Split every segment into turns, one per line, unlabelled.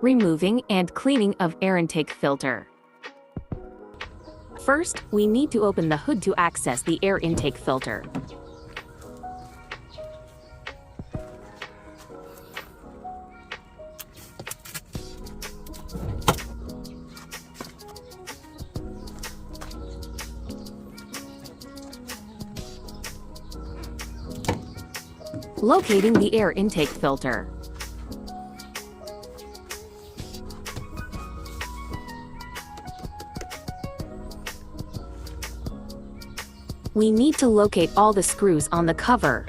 Removing and cleaning of air intake filter. First, we need to open the hood to access the air intake filter. Locating the air intake filter. We need to locate all the screws on the cover.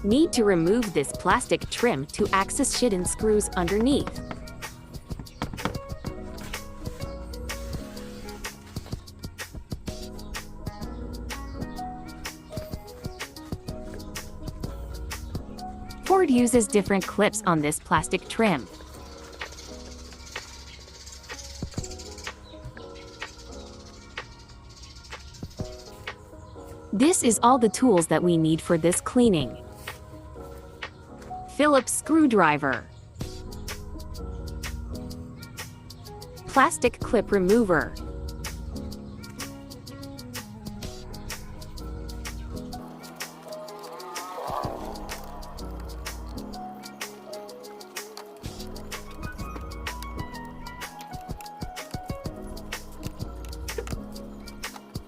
Need to remove this plastic trim to access hidden screws underneath. Ford uses different clips on this plastic trim. This is all the tools that we need for this cleaning. Phillips screwdriver. Plastic clip remover.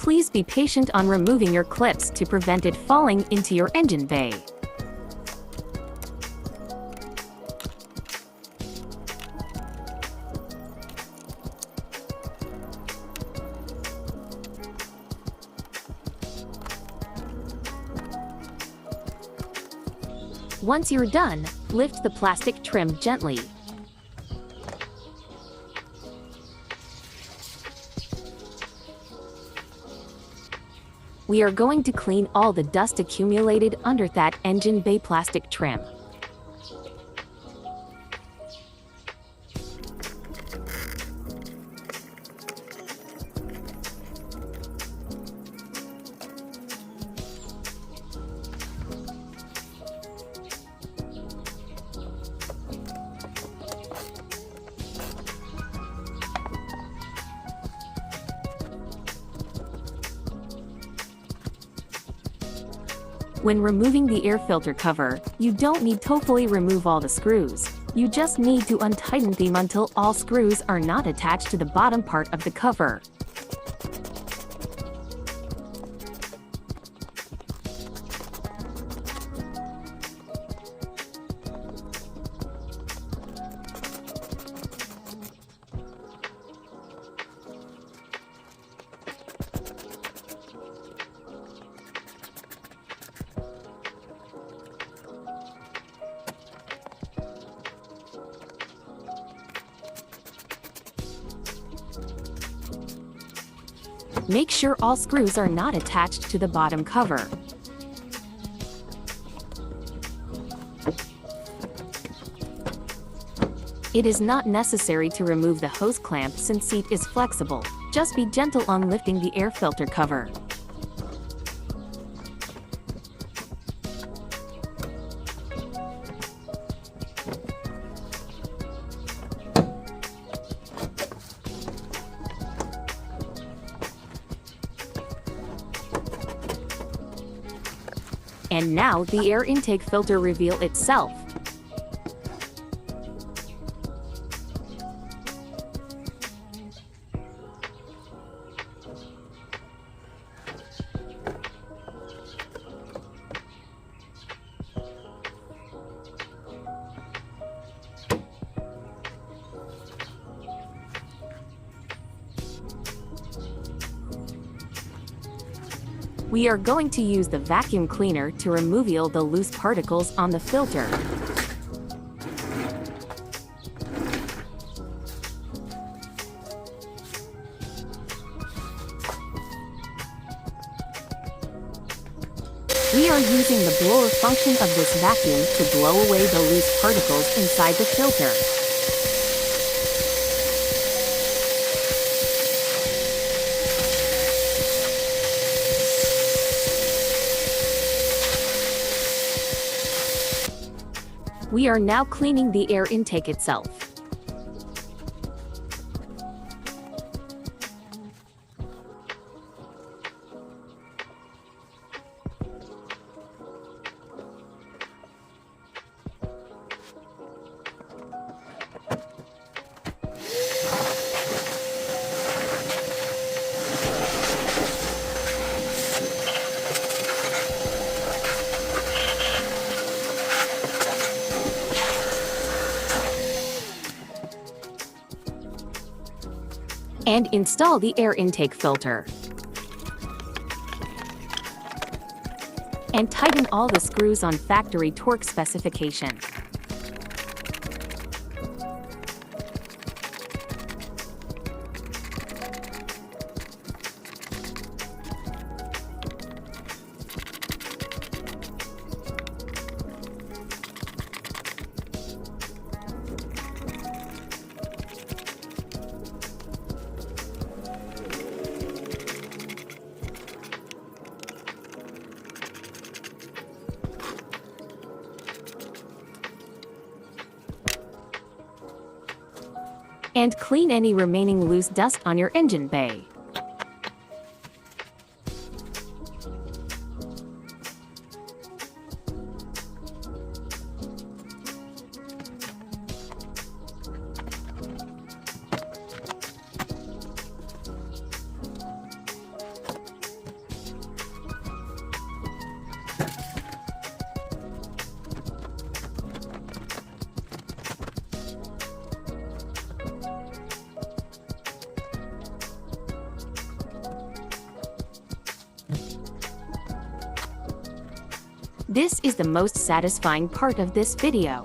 Please be patient on removing your clips to prevent it falling into your engine bay. Once you're done, lift the plastic trim gently. We are going to clean all the dust accumulated under that engine bay plastic trim. When removing the air filter cover, you don't need to totally remove all the screws. You just need to untighten them until all screws are not attached to the bottom part of the cover. Make sure all screws are not attached to the bottom cover. It is not necessary to remove the hose clamp since seat is flexible. Just be gentle on lifting the air filter cover. And now the air intake filter reveals itself. We are going to use the vacuum cleaner to remove all the loose particles on the filter. We are using the blower function of this vacuum to blow away the loose particles inside the filter. We are now cleaning the air intake itself. And install the air intake filter. And tighten all the screws on factory torque specification. And clean any remaining loose dust on your engine bay. This is the most satisfying part of this video.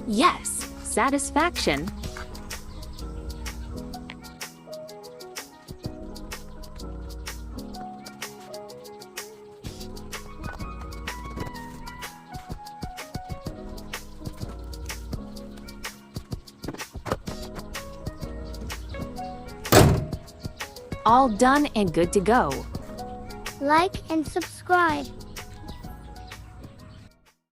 Yes, satisfaction. All done and good to go.
Like and subscribe.